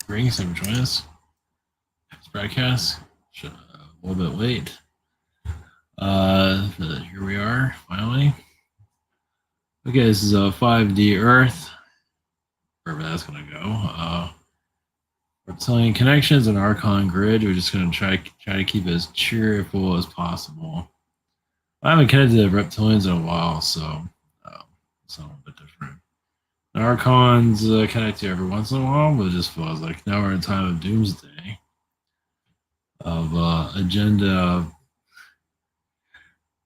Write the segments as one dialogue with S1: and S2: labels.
S1: Greetings, thank you for joining us. This broadcast, a little bit late. Here we are, finally. Okay, this is a 5D Earth, wherever that's going to go. Reptilian connections and Archon grid. We're just going to try to keep it as cheerful as possible. I haven't connected to Reptilians in a while, so it's a little bit different. The Archons connect to every once in a while, but it just feels like now we're in a time of doomsday. Of agenda,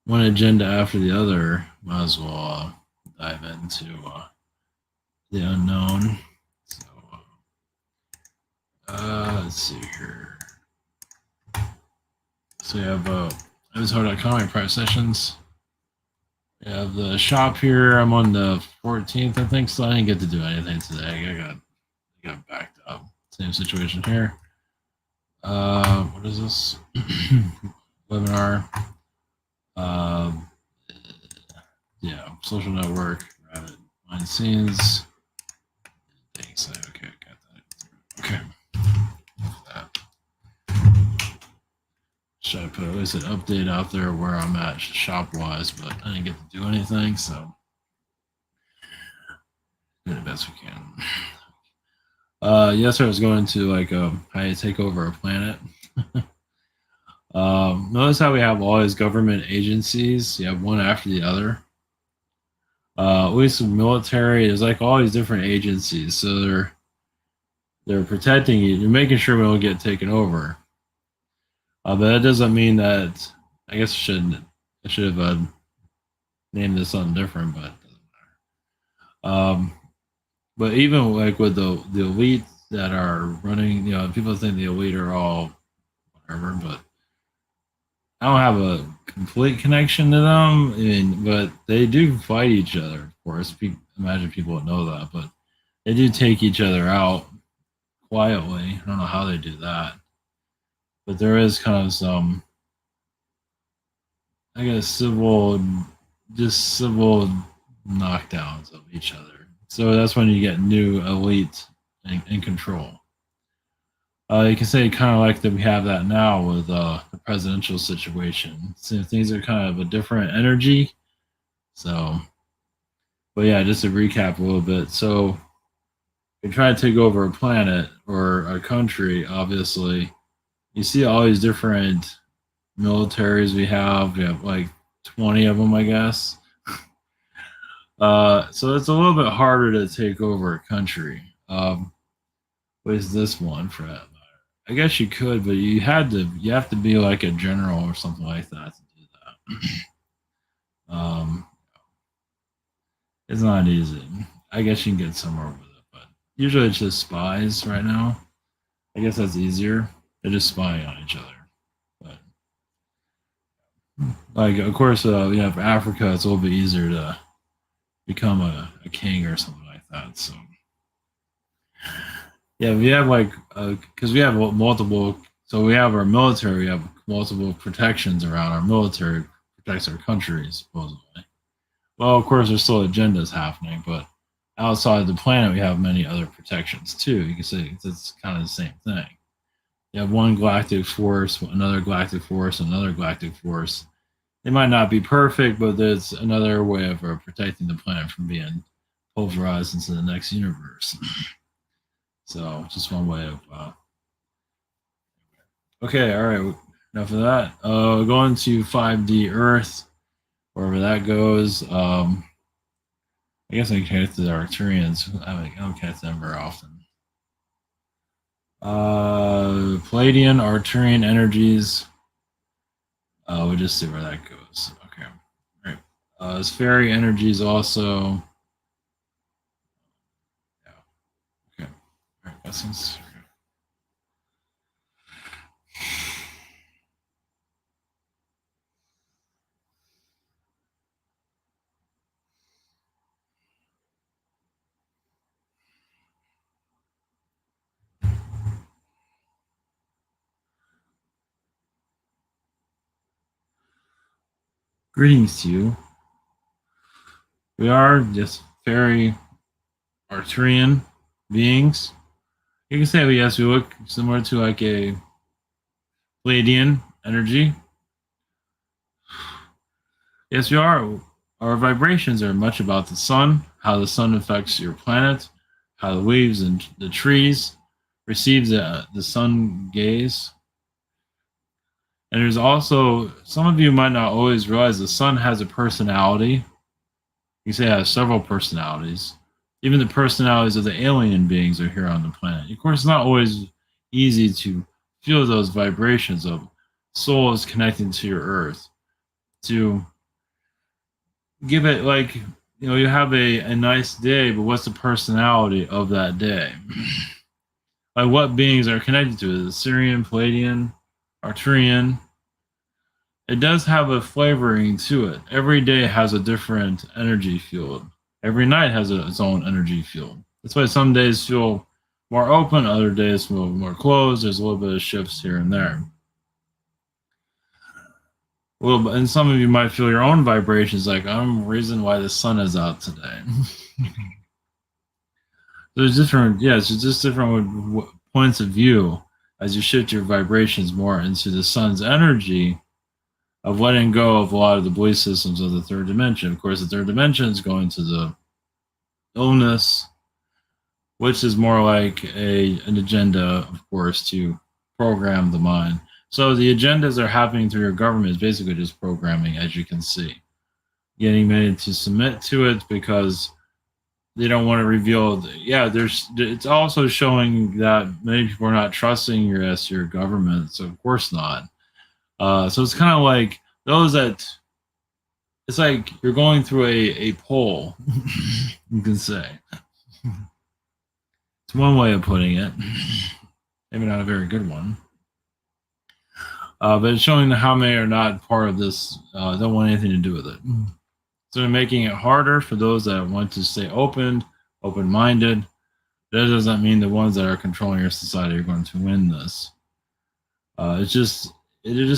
S1: one agenda after the other. Might as well dive into the unknown. So let's see here. So you have Avatar.com, private sessions. You have the shop here. I'm on the 14th, I think, so I didn't get to do anything today. I got backed up. Same situation here. What is this? Webinar. Yeah, social network, Rabbit, behind the scenes. Thanks. Okay, got that. Okay. That. Should I put at least an update out there where I'm at shop wise, but I didn't get to do anything, so do the best we can. Yesterday I was going to like how you take over a planet. Notice how we have all these government agencies. You have one after the other. At least the military, there's like all these different agencies, so they're protecting you. You're making sure we don't get taken over. But that doesn't mean that. I guess I should have named this something different, but it doesn't matter. But even like with the elite that are running, people think the elite are all whatever, but I don't have a complete connection to them. I mean, but they do fight each other, of course. Imagine people don't know that, but they do take each other out quietly. I don't know how they do that, but there is kind of some, I guess, civil knockdowns of each other. So that's when you get new elite in control. You can say kind of like that we have that now with the presidential situation. So things are kind of a different energy. So, but yeah, just to recap a little bit. So, if you try to take over a planet or a country, obviously, you see all these different militaries we have. We have like 20 of them, I guess. So it's a little bit harder to take over a country. What is this one for that matter? I guess you could, but you have to be like a general or something like that to do that. It's not easy. I guess you can get somewhere with it, but usually it's just spies right now. I guess that's easier. They're just spying on each other. But like, of course, for Africa, it's a little bit easier to become a king or something like that. So yeah, we have like because we have multiple. So we have our military. We have multiple protections around our military protects our country supposedly. Well, of course, there's still agendas happening, but outside the planet, we have many other protections too. You can say it's kind of the same thing. You have one galactic force, another galactic force, another galactic force. They might not be perfect, but there's another way of protecting the planet from being pulverized into the next universe. So just one way of. Okay, all right. Enough of that. Going to 5D Earth, wherever that goes. I guess I can connect to the Arcturians. I don't connect to them very often. Palladian, Arcturian energies. We'll just see where that goes. Okay. All right. There's fairy energies also. Yeah. Okay. All right. Essence. Greetings to you. We are just fairy Arcturian beings. You can say, well, yes, we look similar to like a Pleiadian energy. Yes, we are. Our vibrations are much about the sun, how the sun affects your planet, how the leaves and the trees receive the sun gaze. And there's also, some of you might not always realize the sun has a personality. You say it has several personalities. Even the personalities of the alien beings are here on the planet. Of course, it's not always easy to feel those vibrations of souls connecting to your earth. To give it like, you have a nice day, but what's the personality of that day? Like what beings are connected to it? The Syrian, Palladian, Arcturian. It does have a flavoring to it. Every day has a different energy field. Every night has its own energy field. That's why some days feel more open, other days feel more closed. There's a little bit of shifts here and there. A little bit, and some of you might feel your own vibrations, like I'm the reason why the sun is out today. There's different, it's just different points of view as you shift your vibrations more into the sun's energy of letting go of a lot of the belief systems of the third dimension. Of course, the third dimension is going to the illness, which is more like an agenda, of course, to program the mind. So the agendas that are happening through your government is basically just programming, as you can see. Getting made to submit to it because they don't want to reveal. It's also showing that many people are not trusting your government. So of course not. So it's kind of like those that. It's like you're going through a poll. You can say. It's one way of putting it. Maybe not a very good one. But it's showing how many are not part of this, don't want anything to do with it. So they're making it harder for those that want to stay open-minded. That doesn't mean the ones that are controlling your society are going to win this. They're just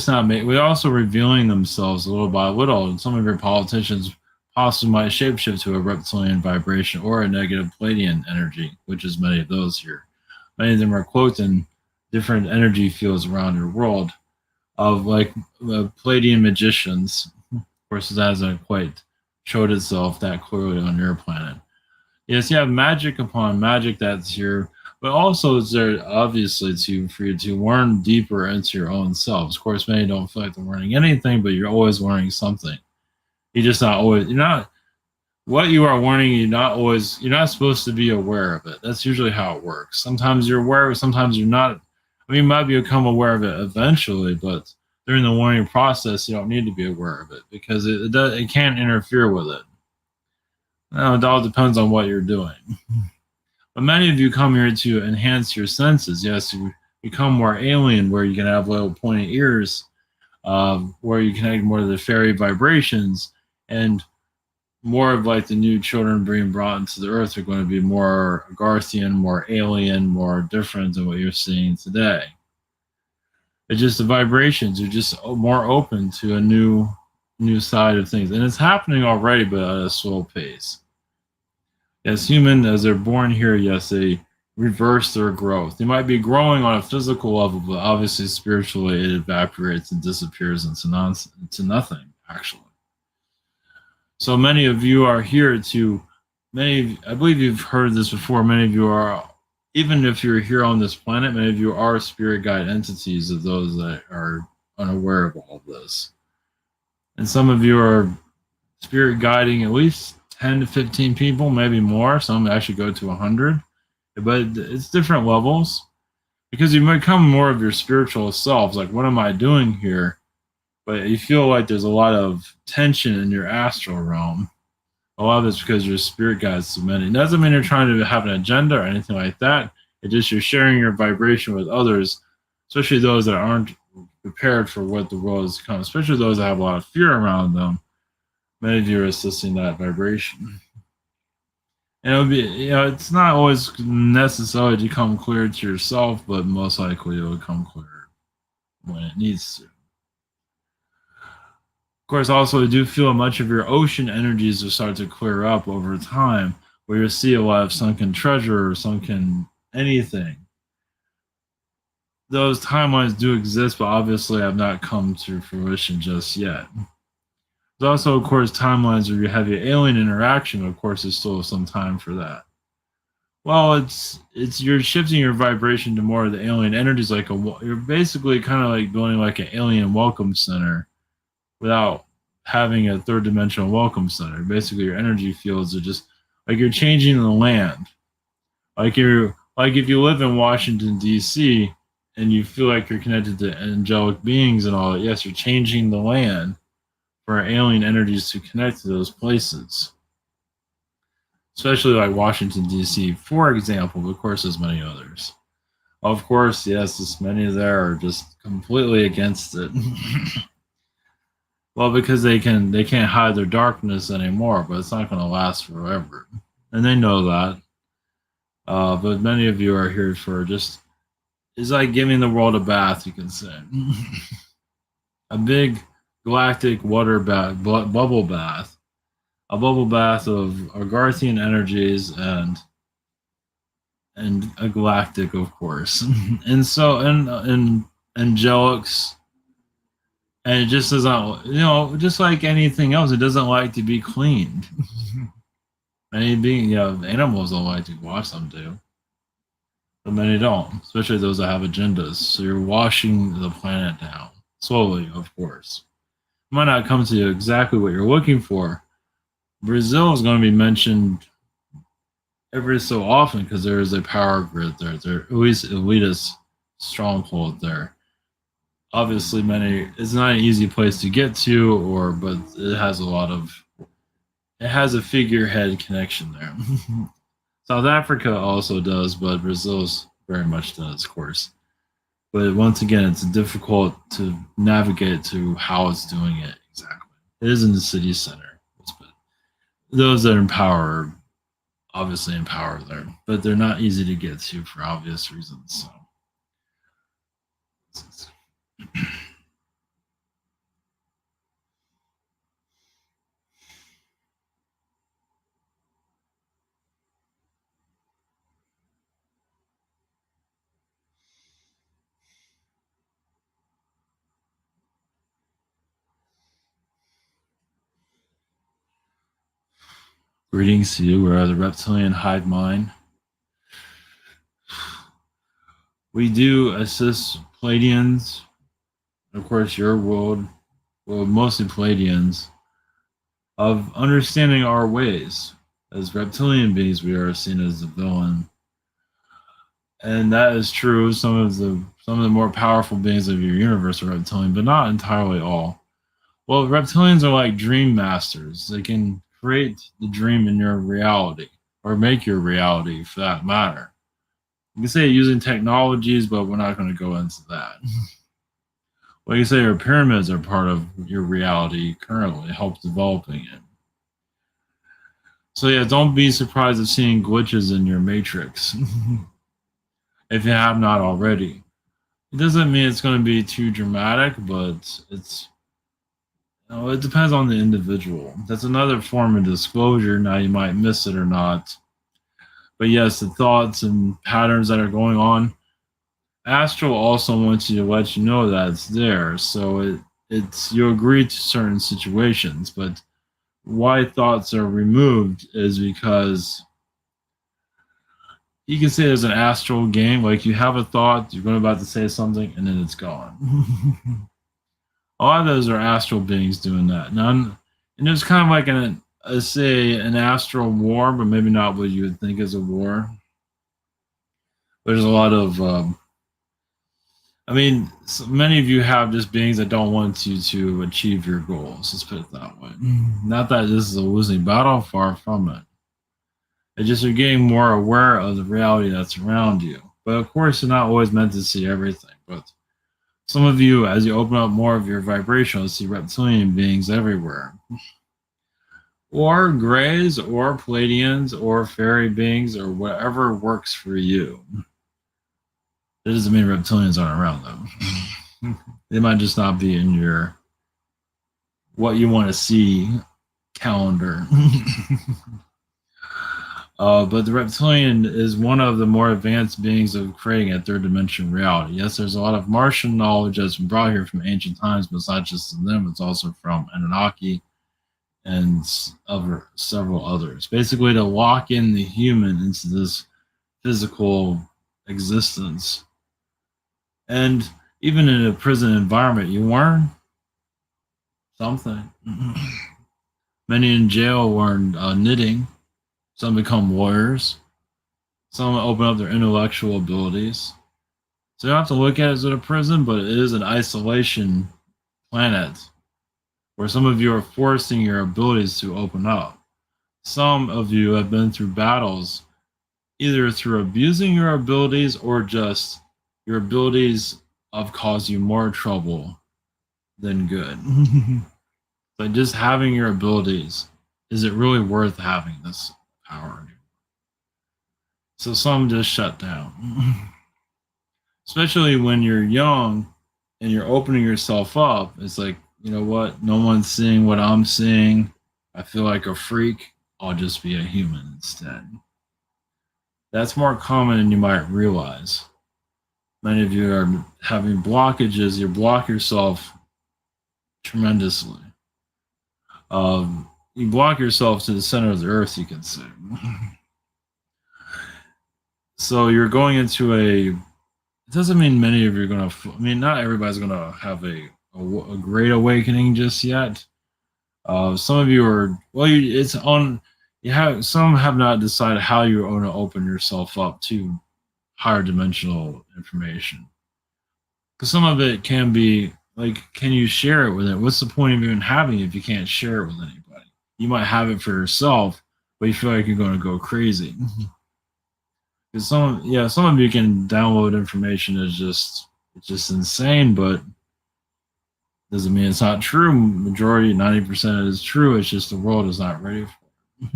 S1: not we're also revealing themselves little by little. And some of your politicians possibly might shapeshift to a reptilian vibration or a negative Palladian energy, which is many of those here. Many of them are cloaked in different energy fields around your world of like Palladian magicians. Of course, it hasn't quite showed itself that clearly on your planet. Yes, you have magic upon magic that's here, but also it's there obviously for you to learn deeper into your own selves. Of course, many don't feel like they're learning anything, but you're always learning something. You're not what you are learning, you're not supposed to be aware of it. That's usually how it works. Sometimes you're aware, sometimes you're not. I mean, you might become aware of it eventually, but during the learning process, you don't need to be aware of it because it can't interfere with it. Now, it all depends on what you're doing. But many of you come here to enhance your senses. Yes, you become more alien, where you can have little pointy ears, where you connect more to the fairy vibrations, and more of like the new children being brought into the earth are going to be more Garthian, more alien, more different than what you're seeing today. It's just the vibrations are just more open to a new side of things. And it's happening already, but at a slow pace. As human, as they're born here, yes, they reverse their growth. They might be growing on a physical level, but obviously spiritually it evaporates and disappears into nothing, actually. So many of you are here I believe you've heard this before, many of you are, even if you're here on this planet, many of you are spirit guide entities of those that are unaware of all of this. And some of you are spirit guiding at least 10 to 15 people, maybe more. Some actually go to 100. But it's different levels because you become more of your spiritual selves. Like, what am I doing here? But you feel like there's a lot of tension in your astral realm. A lot of it's because your spirit guides submitting. It doesn't mean you're trying to have an agenda or anything like that. It's just you're sharing your vibration with others, especially those that aren't prepared for what the world is coming, especially those that have a lot of fear around them. Many of you are assisting that vibration. And it'll be, it's not always necessary to come clear to yourself, but most likely it will come clear when it needs to. Of course, also, you do feel much of your ocean energies will start to clear up over time, where you'll see a lot of sunken treasure or sunken anything. those timelines do exist, but obviously have not come to fruition just yet. There's also, of course, timelines where you have your alien interaction. Of course, there's still some time for that. Well, it's you're shifting your vibration to more of the alien energies, like you're basically kind of like building like an alien welcome center without having a third dimensional welcome center. Basically, your energy fields are just like you're changing the land. Like if you live in Washington D.C. and you feel like you're connected to angelic beings and all that, yes, you're changing the land for alien energies to connect to those places. Especially like Washington D.C., for example, but of course, there's many others. Of course, yes, as many there are just completely against it. Well, because they can't hide their darkness anymore, but it's not going to last forever, and they know that. But many of you are here for just it's like giving the world a bath, you can say, a big galactic water bath, bubble bath, a bubble bath of Argarthian energies and a galactic, of course, and so and angelics. And it just doesn't, just like anything else, it doesn't like to be cleaned. Many being, animals don't like to wash them do, but many don't, especially those that have agendas. So you're washing the planet down slowly, of course. It might not come to exactly what you're looking for. Brazil is going to be mentioned every so often because there is a power grid there. There at least elitist stronghold there. Obviously, it's not an easy place to get to, but it has a figurehead connection there. South Africa also does, but Brazil's very much does, of course. But once again, it's difficult to navigate to how it's doing it exactly. It is in the city center. But those that are in power are obviously in power there, but they're not easy to get to for obvious reasons. So. Greetings to you. We're the Reptilian Hive Mind. We do assist Palladians, of course, your world, well, mostly Palladians, of understanding our ways. As reptilian beings, we are seen as the villain, and that is true. Some of the more powerful beings of your universe are reptilian, but not entirely all. Well, reptilians are like dream masters. They can create the dream in your reality, or make your reality, for that matter. You can say using technologies, but we're not going to go into that. Like you say, your pyramids are part of your reality currently, help developing it. So yeah, don't be surprised of seeing glitches in your matrix if you have not already. It doesn't mean it's going to be too dramatic, but it depends on the individual. That's another form of disclosure. Now you might miss it or not. But yes, the thoughts and patterns that are going on, Astral also wants you to let you know that it's there. So it's you agree to certain situations, but why thoughts are removed is because you can say there's an astral game. Like you have a thought, you're going about to say something, and then it's gone. A lot of those are astral beings doing that. And there's kind of like an astral war, but maybe not what you would think as a war. There's a lot of, so many of you have just beings that don't want you to achieve your goals. Let's put it that way. Not that this is a losing battle, far from it. It's just you're getting more aware of the reality that's around you. But of course, you're not always meant to see everything. But some of you, as you open up more of your vibration, see reptilian beings everywhere. Or grays, or Palladians, or fairy beings, or whatever works for you. That doesn't mean reptilians aren't around, though. They might just not be in your what you want to see calendar. But the reptilian is one of the more advanced beings of creating a third dimension reality. Yes, there's a lot of Martian knowledge that's been brought here from ancient times, but it's not just from them, it's also from Anunnaki and other several others. Basically, to lock in the human into this physical existence. And even in a prison environment, you learn something. Many in jail learn knitting. Some become lawyers. Some open up their intellectual abilities. So you don't have to look at it as a prison, but it is an isolation planet where some of you are forcing your abilities to open up. Some of you have been through battles, either through abusing your abilities or just your abilities have caused you more trouble than good. But just having your abilities, is it really worth having this power? So some just shut down. Especially when you're young and you're opening yourself up. It's like, you know what? No one's seeing what I'm seeing. I feel like a freak. I'll just be a human instead. That's more common than you might realize. Many of you are having blockages. You block yourself tremendously. You block yourself to the center of the earth, you can say. So you're going into it doesn't mean many of you are going to, not everybody's going to have a great awakening just yet. Some of you are, it's on, some have not decided how you're going to open yourself up to higher dimensional information. Because some of it can be like, can you share it with it? What's the point of even having it if you can't share it with anybody? You might have it for yourself, but you feel like you're going to go crazy. Because some of you can download information as it's just insane, but doesn't mean it's not true. Majority, 90% is true. It's just the world is not ready for it.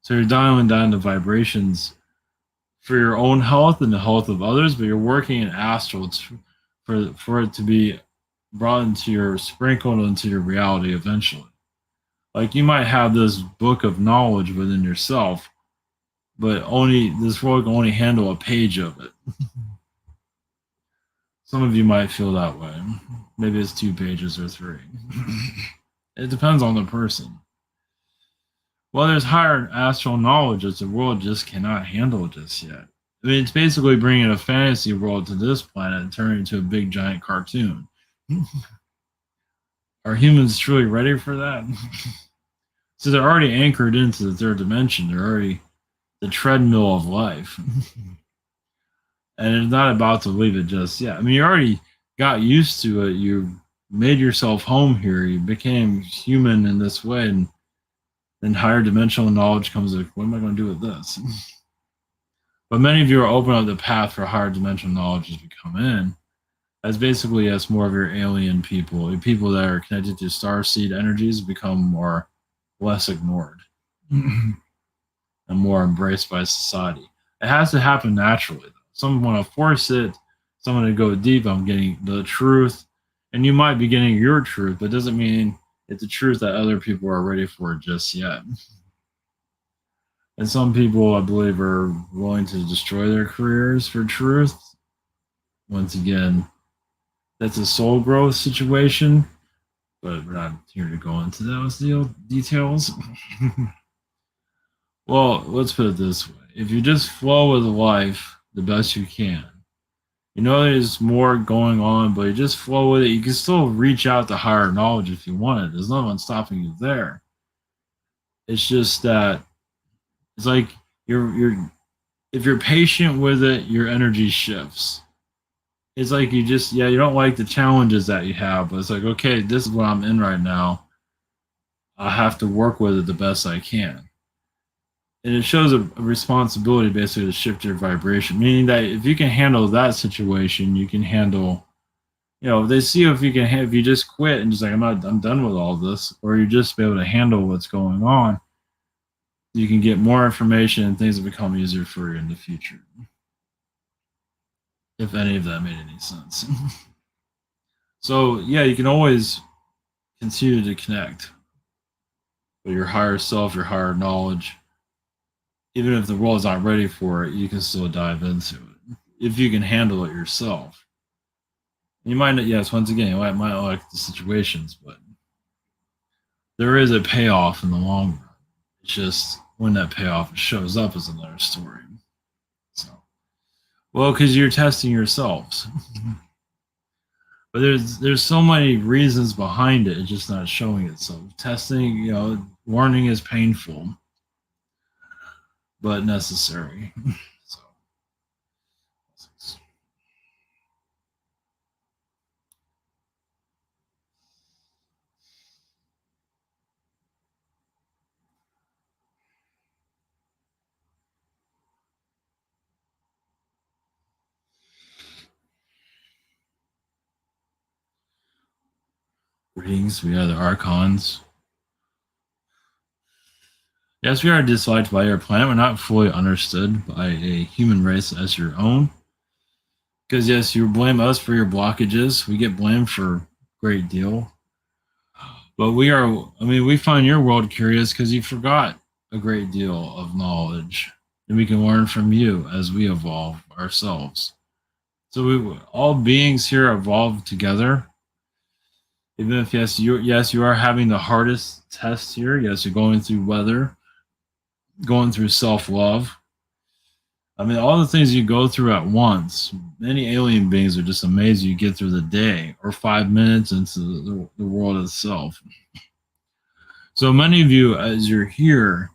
S1: So you're dialing down the vibrations for your own health and the health of others, but you're working in astral for it to be brought into sprinkled into your reality eventually. Like you might have this book of knowledge within yourself, but this world can only handle a page of it. Some of you might feel that way. Maybe it's 2 pages or 3. It depends on the person. Well, there's higher astral knowledge that the world just cannot handle just yet. It's basically bringing a fantasy world to this planet and turning it into a big giant cartoon. Are humans truly ready for that? So they're already anchored into the third dimension. They're already the treadmill of life. And it's not about to leave it just yet. You already got used to it. You made yourself home here. You became human in this way. And then higher dimensional knowledge comes like, what am I going to do with this? But many of you are opening up the path for higher dimensional knowledge as we come in. As basically as more of your alien people that are connected to starseed energies become less ignored and more embraced by society. It has to happen naturally, though. Some want to force it, some want to go deep. I'm getting the truth, and you might be getting your truth, but it doesn't mean it's a truth that other people are ready for just yet. And some people, I believe, are willing to destroy their careers for truth. Once again, that's a soul growth situation, but we're not here to go into those details. Well, let's put it this way. If you just flow with life the best you can, you know there's more going on, but you just flow with it. You can still reach out to higher knowledge if you want it. There's no one stopping you there. It's just that it's like if you're patient with it, your energy shifts. It's like you don't like the challenges that you have, but it's like, okay, this is what I'm in right now. I have to work with it the best I can. And it shows a responsibility basically to shift your vibration, meaning that if you can handle that situation, you can handle, they see if you just quit and just like, I'm done with all this, or you just be able to handle what's going on, you can get more information and things will become easier for you in the future. If any of that made any sense. So yeah, you can always continue to connect with your higher self, your higher knowledge, even if the world's not ready for it, you can still dive into it if you can handle it yourself. You might not, yes, once again, you might not like the situations, but there is a payoff in the long run. It's just when that payoff shows up is another story. So, well, because you're testing yourselves. But there's so many reasons behind it. It's just not showing itself. Testing, warning is painful, but necessary. So, greetings. We are the Archons. Yes, we are disliked by your planet. We're not fully understood by a human race as your own. Because yes, you blame us for your blockages. We get blamed for a great deal. But we find your world curious because you forgot a great deal of knowledge. And we can learn from you as we evolve ourselves. So all beings here evolve together. Even if you are having the hardest test here. Yes, you're going through weather, going through self-love. All the things you go through at once. Many alien beings are just amazed you get through the day or 5 minutes into the world itself. So many of you, as you're here,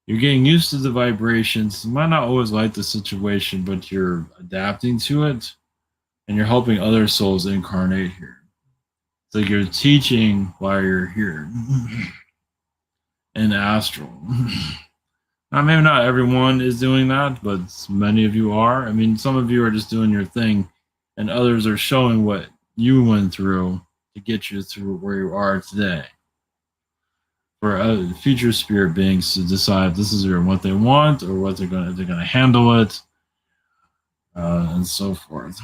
S1: you're getting used to the vibrations. You might not always like the situation, but you're adapting to it, and you're helping other souls incarnate here. So you're teaching while you're here in astral. Now, maybe not everyone is doing that, but many of you are. Some of you are just doing your thing, and others are showing what you went through to get you through where you are today. For future spirit beings to decide if this is what they want or what they're going to handle it, and so forth.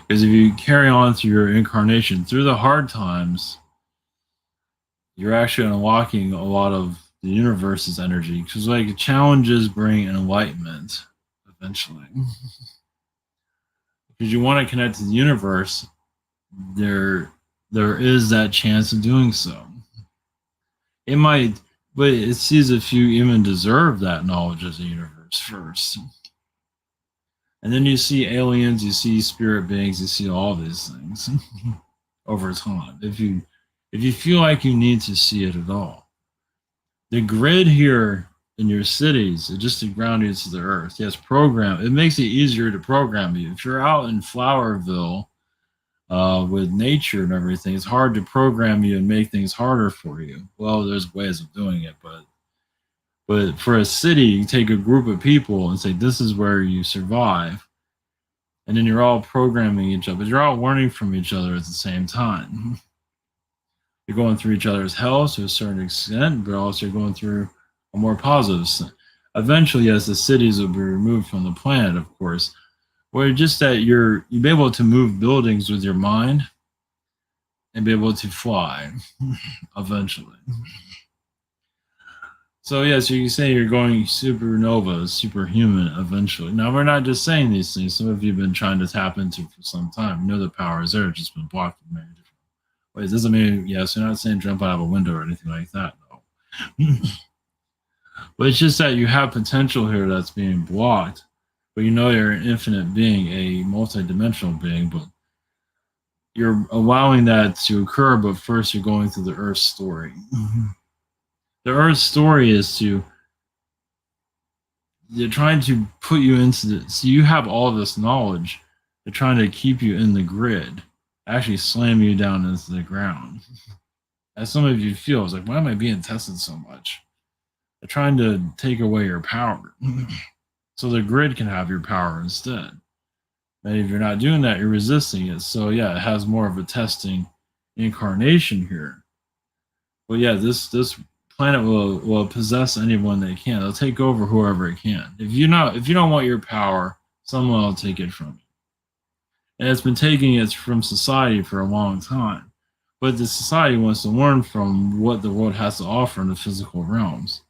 S1: Because if you carry on through your incarnation, through the hard times, you're actually unlocking a lot of the universe's energy. Because challenges bring enlightenment eventually. Because you want to connect to the universe, there is that chance of doing so. It might, but it sees if you even deserve that knowledge of the universe first. And then you see aliens, you see spirit beings, you see all these things over time. If you feel like you need to see it at all. The grid here in your cities is just to ground you to the earth. Yes, it makes it easier to program you. If you're out in Flowerville with nature and everything, it's hard to program you and make things harder for you. Well, there's ways of doing it, but for a city, you take a group of people and say, this is where you survive. And then you're all programming each other. You're all learning from each other at the same time. You're going through each other's hell to a certain extent, but also you're going through a more positive sense. Eventually, as the cities will be removed from the planet, of course, where just that you'll be able to move buildings with your mind and be able to fly eventually. So yes, you can say you're going supernova, superhuman eventually. Now, we're not just saying these things. Some of you have been trying to tap into for some time. You know the power is there. It's just been blocked in many different ways. Doesn't mean, yes, you're not saying jump out of a window or anything like that, no. But it's just that you have potential here that's being blocked. But you're an infinite being, a multidimensional being, but you're allowing that to occur, but first you're going through the Earth story. The Earth story is they're trying to put you into so you have all of this knowledge. They're trying to keep you in the grid, actually slam you down into the ground. As some of you feel, it's like, why am I being tested so much? They're trying to take away your power. So the grid can have your power instead. And if you're not doing that, you're resisting it. So yeah, it has more of a testing incarnation here. But yeah, this planet will possess anyone they can. They'll take over whoever it can. If you don't want your power, someone will take it from you. And it's been taking it from society for a long time. But the society wants to learn from what the world has to offer in the physical realms.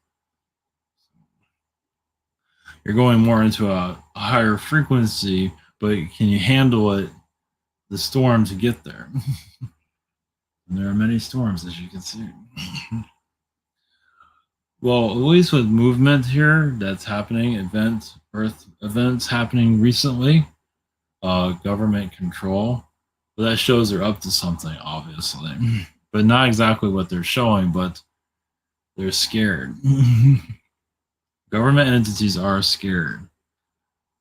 S1: you're going more into a higher frequency, but can you handle it, the storm to get there? And there are many storms, as you can see. Well, at least with movement here that's happening, Earth events happening recently, government control. But that shows they're up to something, obviously. But not exactly what they're showing, but they're scared. Government entities are scared.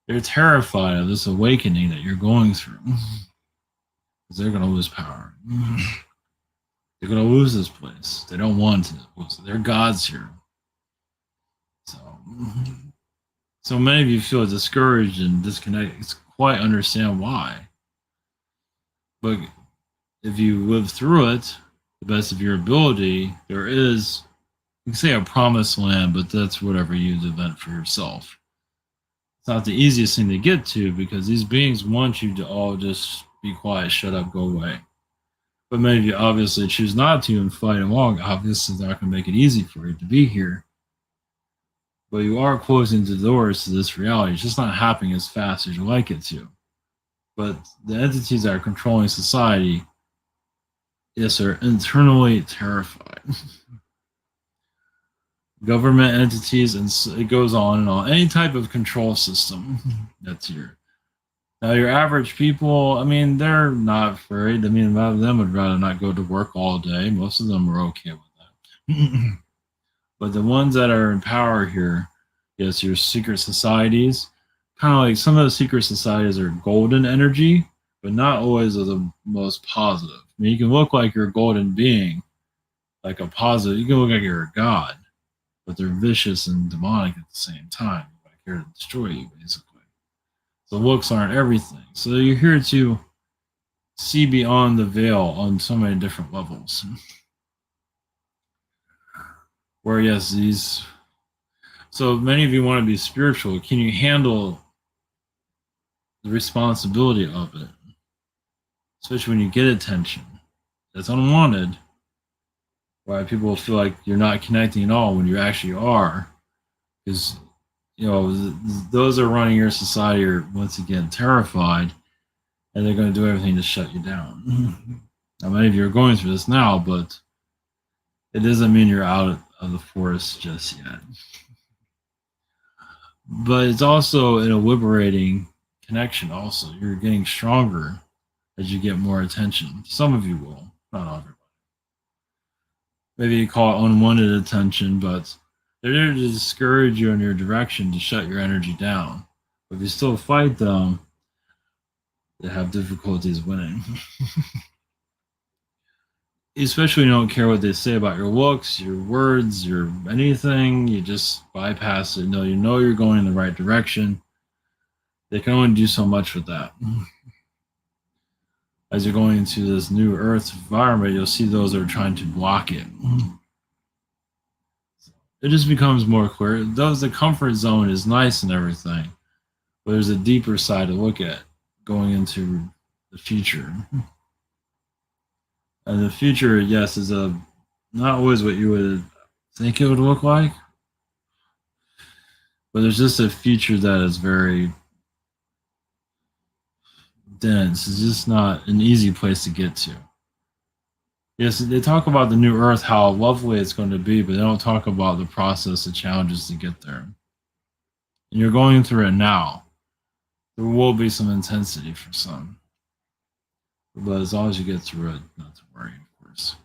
S1: They're terrified of this awakening that you're going through. Because they're going to lose power. They're going to lose this place. They don't want to lose it. They're gods here. So many of you feel discouraged and disconnected. It's quite understand why. But if you live through it, the best of your ability, there is, you can say a promised land, but that's whatever you invent for yourself. It's not the easiest thing to get to because these beings want you to all just be quiet, shut up, go away. But many of you obviously choose not to and fight along. Obviously, they're not going to make it easy for you to be here. But you are closing the doors to this reality. It's just not happening as fast as you like it to. But the entities that are controlling society, yes, are internally terrified. Government entities, and it goes on and on. Any type of control system that's here. Now, your average people, I mean, they're not afraid. I mean, a lot of them would rather not go to work all day. Most of them are okay with that. But the ones that are in power here, yes, your secret societies, kind of like some of the secret societies are golden energy, but not always are the most positive. I mean, you can look like you're a golden being, like a positive, you can look like you're a god, but they're vicious and demonic at the same time. Like here to destroy you, basically. So looks aren't everything. So you're here to see beyond the veil on so many different levels. Where yes, these, so many of you want to be spiritual. Can you handle the responsibility of it? Especially when you get attention. That's unwanted. Why people feel like you're not connecting at all when you actually are. Because, you know, those that are running your society are once again terrified, and they're going to do everything to shut you down. Now, many of you are going through this now, but it doesn't mean you're out of the forest just yet. But it's also a liberating connection also. You're getting stronger as you get more attention. Some of you will, not everybody. Maybe you call it unwanted attention, but they're there to discourage you in your direction, to shut your energy down. But if you still fight them, they have difficulties winning. Especially when you don't care what they say about your looks, your words, your anything. You just bypass it. No, you know you're going in the right direction. They can only do so much with that. As you're going into this new Earth environment, you'll see those that are trying to block it. It just becomes more clear. The comfort zone is nice and everything, but there's a deeper side to look at going into the future. And the future, yes, is not always what you would think it would look like, but there's just a future that is very dense. It's just not an easy place to get to. Yes, they talk about the new Earth, how lovely it's going to be, but they don't talk about the process, the challenges to get there. And you're going through it now. There will be some intensity for some. But as long as you get through it, not to worry, of course.